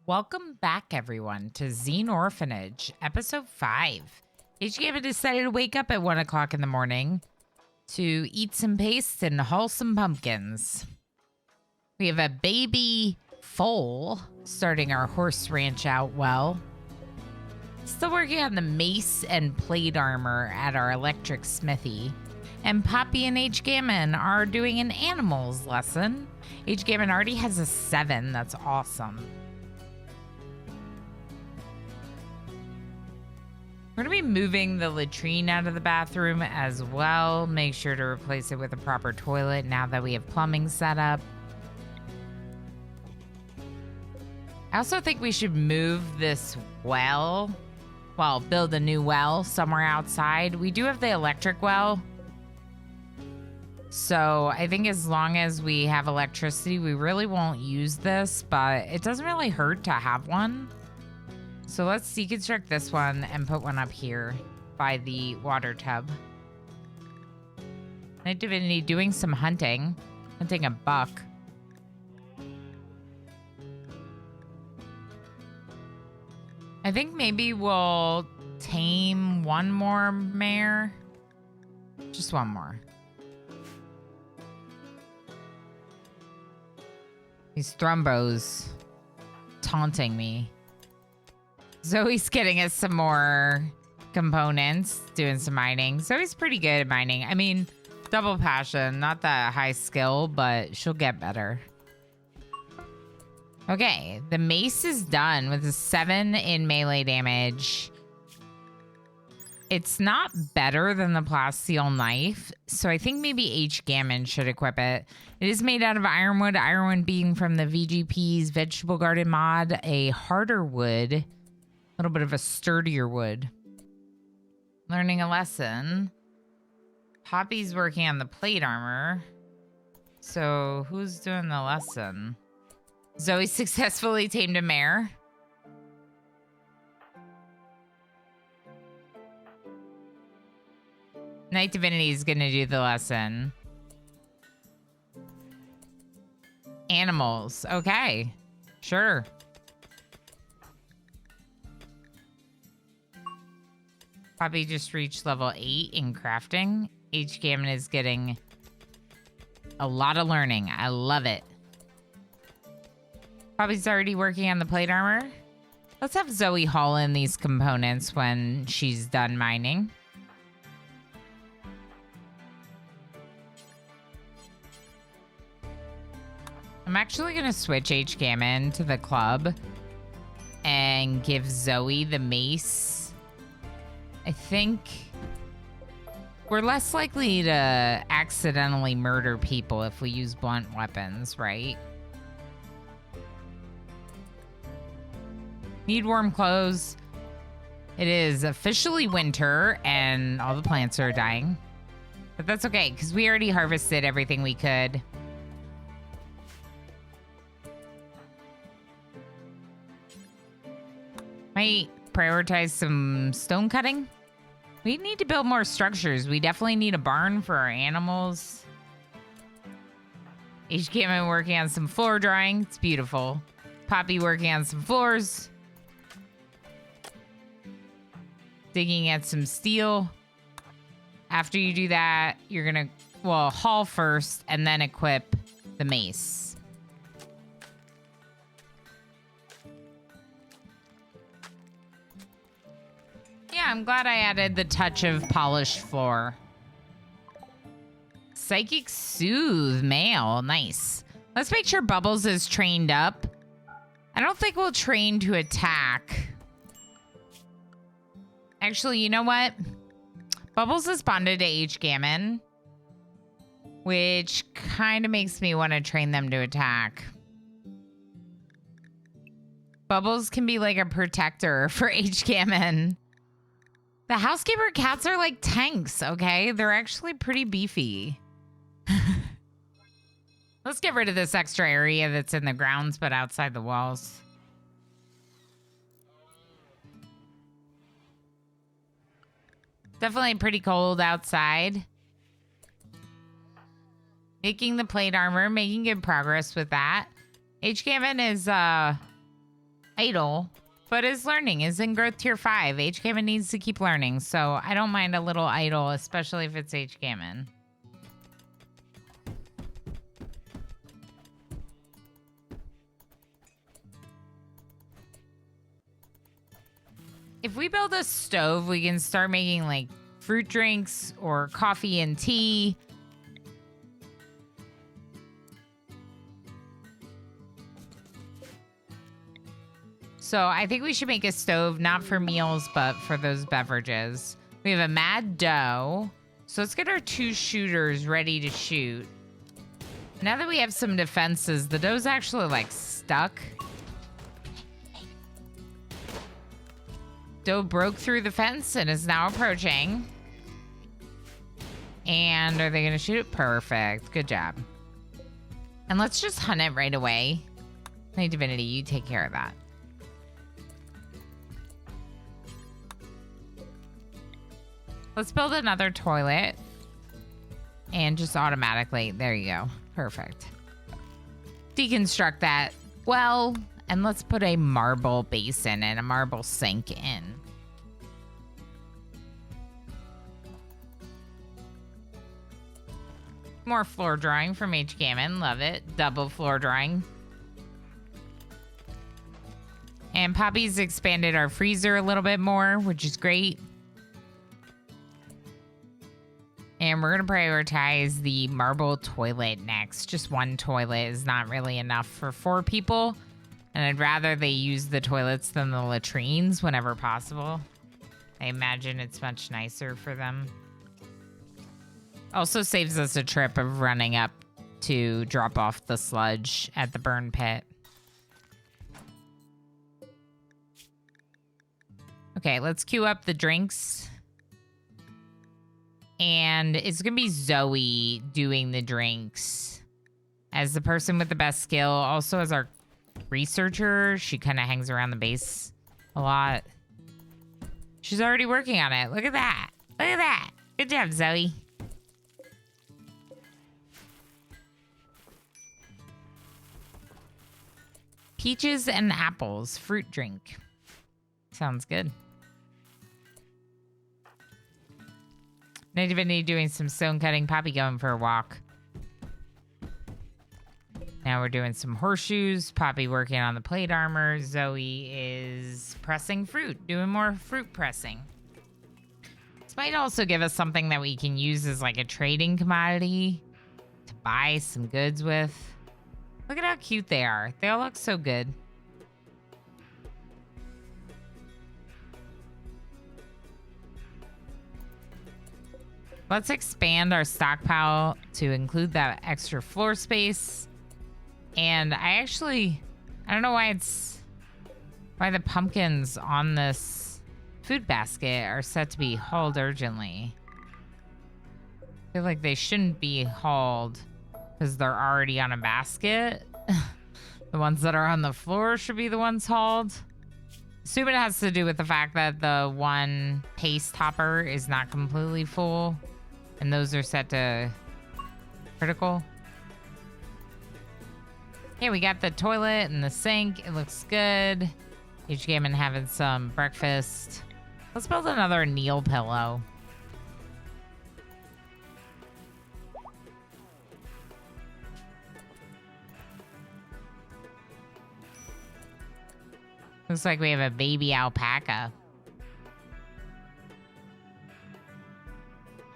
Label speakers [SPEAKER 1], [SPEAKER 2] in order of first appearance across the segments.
[SPEAKER 1] Welcome back, everyone, to XenOrphanage, Episode 5. HGM decided to wake up at 1 o'clock in the morning to eat some paste and haul some pumpkins. We have a baby foal starting our horse ranch out well. Still working on the mace and plate armor at our electric smithy. And Poppy and H. Gammon are doing an animals lesson. H. Gammon already has a 7. That's awesome. We're going to be moving the latrine out of the bathroom as well. Make sure to replace it with a proper toilet now that we have plumbing set up. I also think we should move this well. Well, build a new well somewhere outside. We do have the electric well. So I think as long as we have electricity, we really won't use this, but it doesn't really hurt to have one. So let's deconstruct this one and put one up here by the water tub. Night Divinity doing some hunting. Hunting a buck. I think maybe we'll tame one more mare. Just one more. These thrombos taunting me. Zoe's getting us some more components, doing some mining. Zoe's pretty good at mining. I mean, double passion, not that high skill, but she'll get better. Okay, the mace is done with a 7 in melee damage. It's not better than the plasteel knife, so I think maybe H. Gammon should equip it. It is made out of ironwood, ironwood being from the VGP's Vegetable Garden mod, a harder wood, a little bit of a sturdier wood. Learning a lesson. Poppy's working on the plate armor. So who's doing the lesson? Zoe successfully tamed a mare. Night Divinity is going to do the lesson. Animals. Okay. Sure. Poppy just reached level 8 in crafting. H. Gammon is getting a lot of learning. I love it. Poppy's already working on the plate armor. Let's have Zoe haul in these components when she's done mining. I'm actually going to switch H. Gammon to the club and give Zoe the mace. I think we're less likely to accidentally murder people if we use blunt weapons, right? Need warm clothes. It is officially winter and all the plants are dying. But that's okay, because we already harvested everything we could. Might prioritize some stone cutting. We need to build more structures. We definitely need a barn for our animals. H. Gammon working on some floor drying. It's beautiful. Poppy working on some floors. Digging at some steel. After you do that, you're gonna, well, haul first and then equip the mace. Yeah, I'm glad I added the touch of polished floor. Psychic Soothe male. Nice. Let's make sure Bubbles is trained up. I don't think we'll train to attack. Actually, you know what? Bubbles is bonded to H. Gammon, which kind of makes me want to train them to attack. Bubbles can be like a protector for H. Gammon. The housekeeper cats are like tanks, okay? They're actually pretty beefy. Let's get rid of this extra area that's in the grounds but outside the walls. Definitely pretty cold outside. Making the plate armor, making good progress with that. H. Gammon is idle, but is learning, is in growth tier 5. H. Gammon needs to keep learning, so I don't mind a little idle, especially if it's H. Gammon. If we build a stove, we can start making like fruit drinks or coffee and tea. So I think we should make a stove, not for meals, but for those beverages. We have a mad dough. So let's get our 2 shooters ready to shoot. Now that we have some defenses, the dough's actually like stuck. Doe broke through the fence and is now approaching. And are they going to shoot it? Perfect. Good job. And let's just hunt it right away. Hey, Divinity, you take care of that. Let's build another toilet. And just automatically. There you go. Perfect. Deconstruct that well. And let's put a marble basin and a marble sink in. More floor drawing from H. Gammon. Love it. Double floor drawing. And Poppy's expanded our freezer a little bit more, which is great. And we're going to prioritize the marble toilet next. Just one toilet is not really enough for 4 people. And I'd rather they use the toilets than the latrines whenever possible. I imagine it's much nicer for them. Also saves us a trip of running up to drop off the sludge at the burn pit. Okay, let's queue up the drinks. And it's going to be Zoe doing the drinks as the person with the best skill. Also as our researcher, she kind of hangs around the base a lot. She's already working on it. Look at that. Look at that. Good job, Zoe. Peaches and apples fruit drink. Sounds good. Native Indie doing some stone cutting. Poppy going for a walk. Now we're doing some horseshoes. Poppy working on the plate armor. Zoe is pressing fruit, doing more fruit pressing. This might also give us something that we can use as like a trading commodity to buy some goods with. Look at how cute they are. They all look so good. Let's expand our stockpile to include that extra floor space. And I don't know why the pumpkins on this food basket are set to be hauled urgently. I feel like they shouldn't be hauled because they're already on a basket. The ones that are on the floor should be the ones hauled. Assume it has to do with the fact that the one paste hopper is not completely full. And those are set to critical. Yeah, we got the toilet and the sink. It looks good. H. Gammon having some breakfast. Let's build another kneel pillow. Looks like we have a baby alpaca.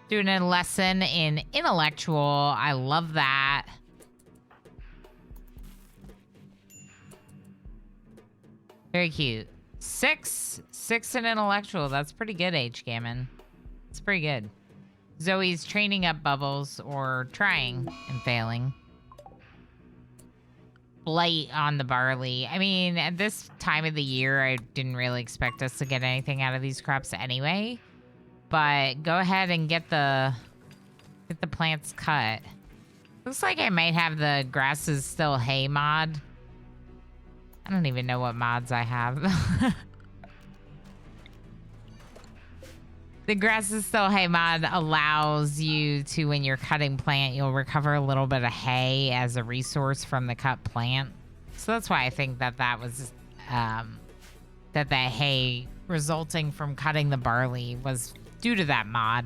[SPEAKER 1] Doing a lesson in intellectual. I love that. Very cute. 6 in intellectual. That's pretty good, H. Gammon. It's pretty good. Zoe's training up Bubbles, or trying and failing. Blight on the barley. I mean, at this time of the year, I didn't really expect us to get anything out of these crops anyway. But go ahead and get the plants cut. Looks like I might have the grasses still hay mod. I don't even know what mods I have. The grass is still hay mod allows you to, when you're cutting plant, you'll recover a little bit of hay as a resource from the cut plant. So that's why I think that was that the hay resulting from cutting the barley was due to that mod.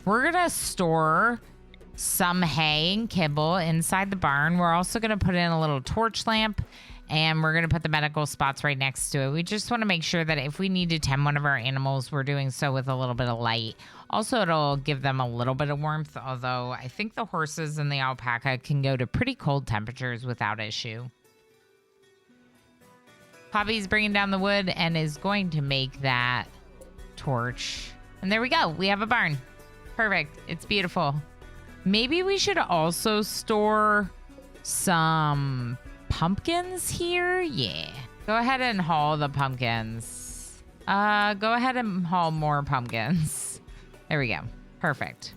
[SPEAKER 1] We're gonna store some hay and kibble inside the barn. We're also gonna put in a little torch lamp, and we're gonna put the medical spots right next to it. We just want to make sure that if we need to tend one of our animals, we're doing so with a little bit of light. Also, it'll give them a little bit of warmth, although I think the horses and the alpaca can go to pretty cold temperatures without issue. Poppy's bringing down the wood and is going to make that torch. And there we go. We have a barn. Perfect. It's beautiful. Maybe we should also store some pumpkins here. Yeah. Go ahead and haul the pumpkins. Go ahead and haul more pumpkins. There we go. Perfect.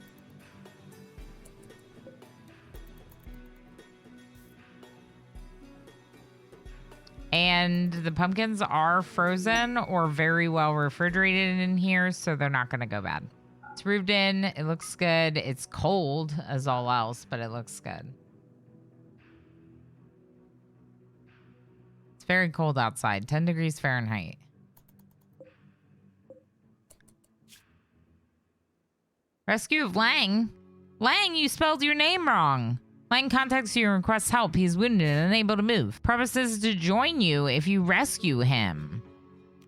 [SPEAKER 1] And the pumpkins are frozen or very well refrigerated in here, so they're not going to go bad. It's roofed in. It looks good. It's cold as all else, but it looks good. It's very cold outside. 10 degrees Fahrenheit. Rescue of Lang? Lang, you spelled your name wrong. Lang contacts you and requests help. He's wounded and unable to move. Promises to join you if you rescue him.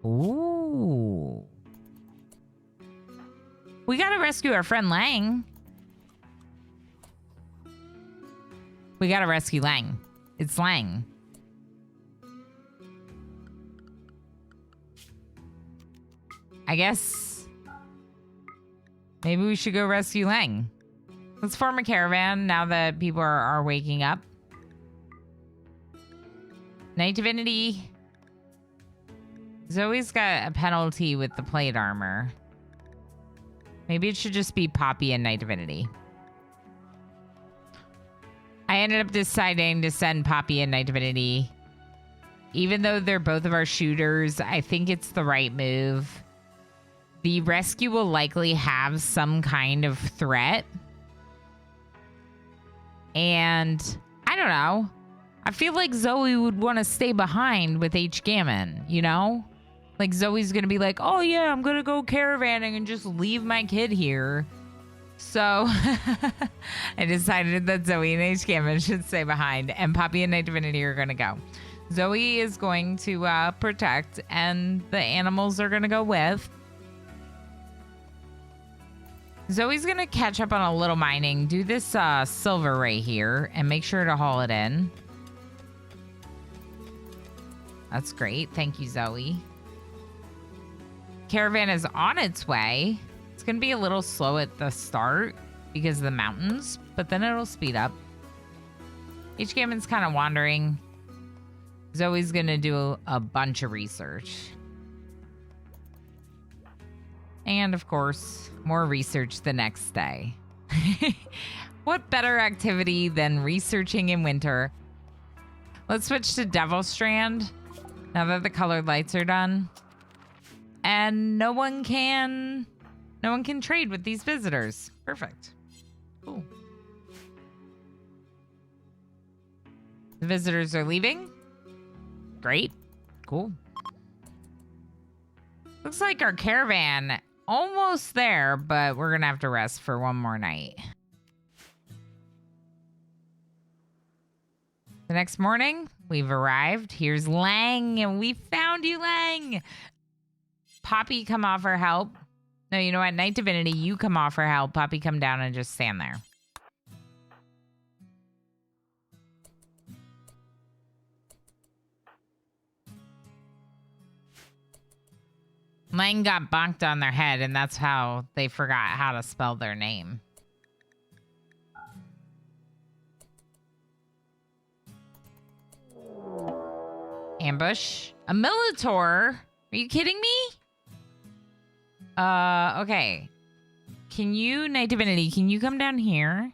[SPEAKER 1] Ooh. We gotta rescue our friend Lang. We gotta rescue Lang. It's Lang. I guess maybe we should go rescue Lang. Let's form a caravan now that people are waking up. Night Divinity. Zoe's got a penalty with the plate armor. Maybe it should just be Poppy and Night Divinity. I ended up deciding to send Poppy and Night Divinity. Even though they're both of our shooters, I think it's the right move. The rescue will likely have some kind of threat. And I don't know. I feel like Zoe would want to stay behind with H. Gammon, you know? Like Zoe's going to be like, oh yeah, I'm going to go caravanning and just leave my kid here. So I decided that Zoe and H. Gammon should stay behind and Poppy and Night Divinity are going to go. Zoe is going to protect and the animals are going to go with. Zoe's going to catch up on a little mining, do this silver right here, and make sure to haul it in. That's great. Thank you, Zoe. Caravan is on its way. It's going to be a little slow at the start because of the mountains, but then it'll speed up. H. Gammon's kind of wandering. Zoe's going to do a bunch of research. And, of course, more research the next day. What better activity than researching in winter? Let's switch to Devil Strand now that the colored lights are done. And no one can trade with these visitors. Perfect. Cool. The visitors are leaving. Great. Cool. Looks like our caravan almost there, but we're gonna have to rest for one more night. The next morning, we've arrived. Here's Lang, and we found you, Lang. Poppy, come offer help. No, you know what? Night Divinity, you come offer help. Poppy, come down and just stand there. Lang got bonked on their head, and that's how they forgot how to spell their name. Ambush. A Militor? Are you kidding me? Okay. Can you, Night Divinity, can you come down here?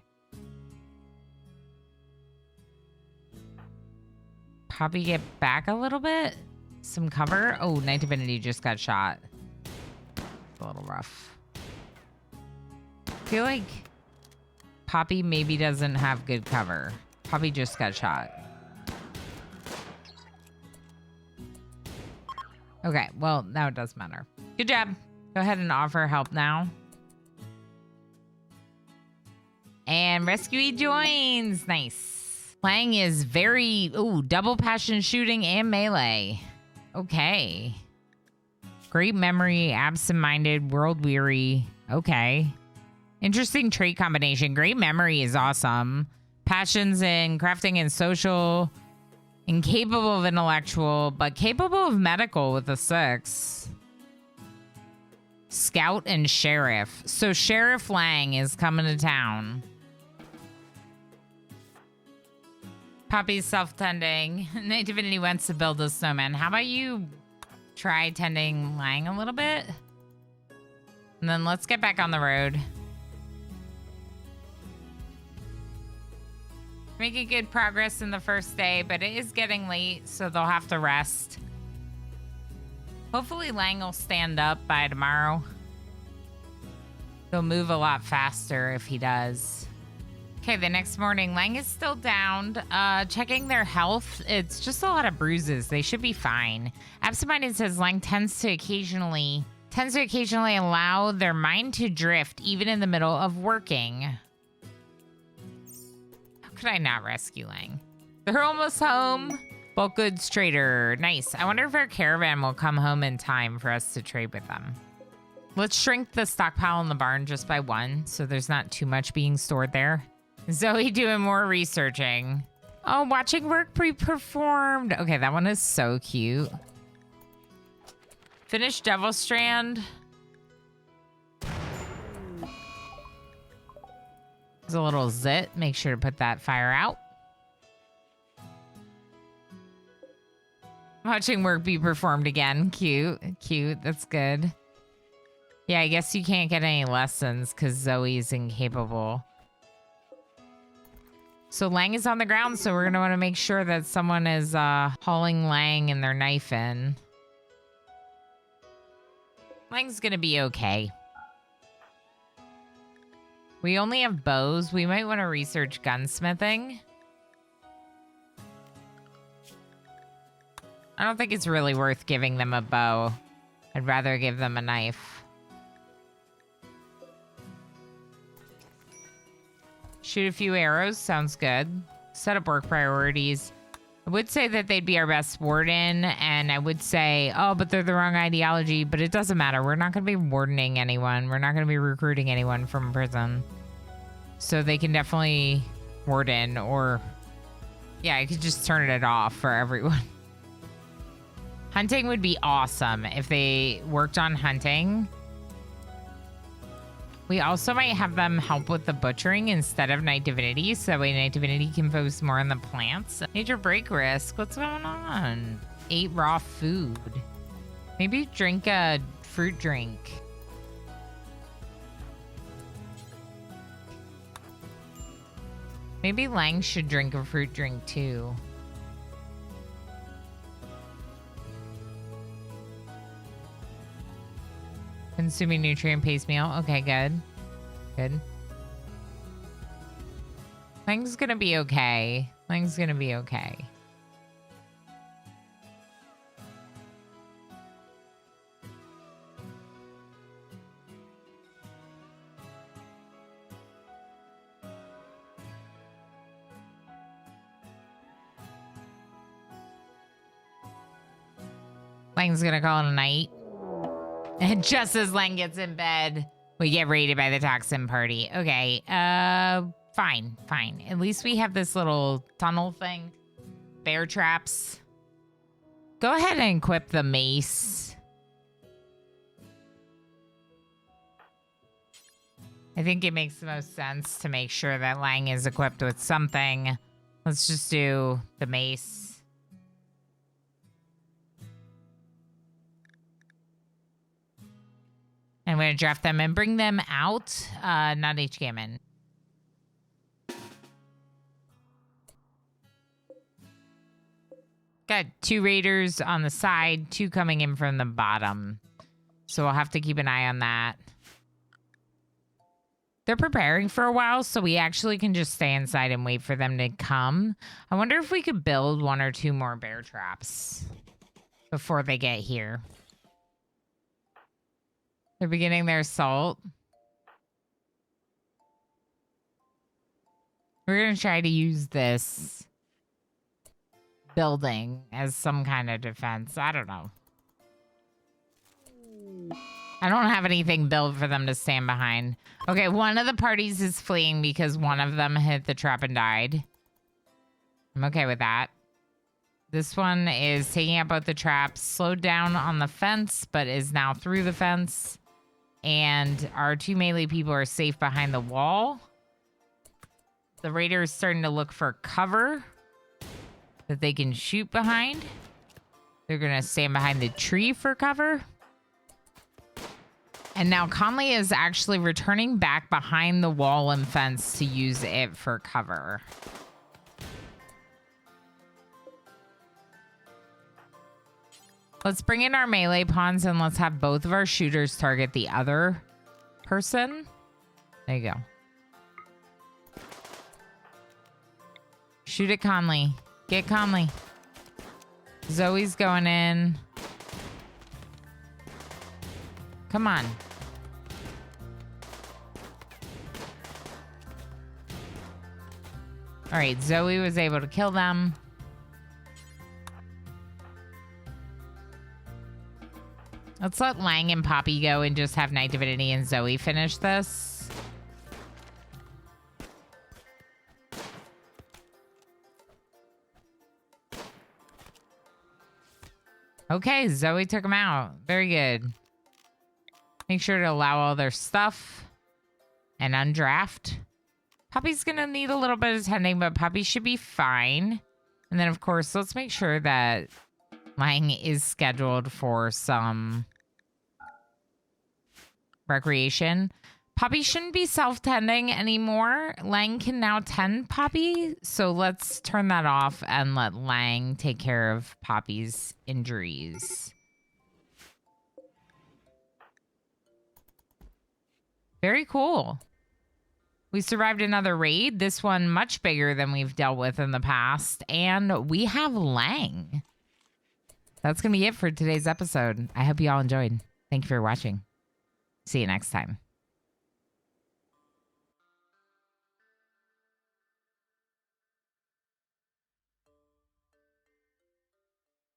[SPEAKER 1] Poppy, get back a little bit? Some cover? Oh, Night Divinity just got shot. A little rough. I feel like Poppy maybe doesn't have good cover. Poppy just got shot. Okay, well, now it does matter. Good job. Go ahead and offer help now. And Rescuey joins. Nice. Lang is very, double passion shooting and melee. Okay. Great memory, absent-minded, world-weary. Okay. Interesting trait combination. Great memory is awesome. Passions in crafting and social. Incapable of intellectual, but capable of medical with a 6. Scout and Sheriff. So Sheriff Lang is coming to town. Poppy's self-tending. Night Divinity wants to build a snowman. How about you try tending Lang a little bit? And then let's get back on the road. Making good progress in the first day, but it is getting late, so they'll have to rest. Hopefully Lang will stand up by tomorrow. He'll move a lot faster if he does. Okay, the next morning, Lang is still downed. Checking their health, it's just a lot of bruises. They should be fine. Absent-minded says Lang tends to occasionally allow their mind to drift, even in the middle of working. How could I not rescue Lang? They're almost home. Bulk goods trader. Nice. I wonder if our caravan will come home in time for us to trade with them. Let's shrink the stockpile in the barn just by 1, so there's not too much being stored there. Zoe doing more researching. Oh, watching work pre-performed. Okay, that one is so cute. Finish Devil Strand. There's a little zit. Make sure to put that fire out. Watching work be performed again. Cute. Cute. That's good. Yeah, I guess you can't get any lessons because Zoe's incapable. So Lang is on the ground, so we're going to want to make sure that someone is hauling Lang and their knife in. Lang's going to be okay. We only have bows. We might want to research gunsmithing. I don't think it's really worth giving them a bow. I'd rather give them a knife. Shoot a few arrows. Sounds good. Set up work priorities. I would say that they'd be our best warden, and I would say, oh, but they're the wrong ideology, but it doesn't matter. We're not going to be wardening anyone. We're not going to be recruiting anyone from prison. So they can definitely warden, or yeah, I could just turn it off for everyone. Hunting would be awesome if they worked on hunting. We also might have them help with the butchering instead of Night Divinity, so that way Night Divinity can focus more on the plants. Major break risk. What's going on? 8 raw food. Maybe drink a fruit drink. Maybe Lang should drink a fruit drink too. Consuming nutrient-based meal. Okay, good. Good. Lang's gonna be okay. Lang's gonna be okay. Lang's gonna call it a night. And just as Lang gets in bed, we get raided by the toxin party. Okay, fine, fine. At least we have this little tunnel thing. Bear traps. Go ahead and equip the mace. I think it makes the most sense to make sure that Lang is equipped with something. Let's just do the mace. I'm going to draft them and bring them out. Not H-Gammon. Got 2 raiders on the side, 2 coming in from the bottom. So we'll have to keep an eye on that. They're preparing for a while, so we actually can just stay inside and wait for them to come. I wonder if we could build 1 or 2 more bear traps. before they get here. They're beginning their assault. We're going to try to use this building as some kind of defense. I don't know. I don't have anything built for them to stand behind. Okay, one of the parties is fleeing because one of them hit the trap and died. I'm okay with that. This one is taking out both the traps, slowed down on the fence, but is now through the fence. And our 2 melee people are safe behind the wall. The raider is starting to look for cover that they can shoot behind. They're going to stand behind the tree for cover. And now Conley is actually returning back behind the wall and fence to use it for cover. Let's bring in our melee pawns and let's have both of our shooters target the other person. There you go. Shoot at Conley. Get Conley. Zoe's going in. Come on. All right, Zoe was able to kill them. Let's let Lang and Poppy go and just have Night Divinity and Zoe finish this. Okay, Zoe took them out. Very good. Make sure to allow all their stuff and undraft. Poppy's going to need a little bit of tending, but Poppy should be fine. And then, of course, let's make sure that Lang is scheduled for some recreation. Poppy shouldn't be self-tending anymore. Lang can now tend Poppy. So let's turn that off and let Lang take care of Poppy's injuries. Very cool. We survived another raid. This one much bigger than we've dealt with in the past. And we have Lang. That's going to be it for today's episode. I hope you all enjoyed. Thank you for watching. See you next time.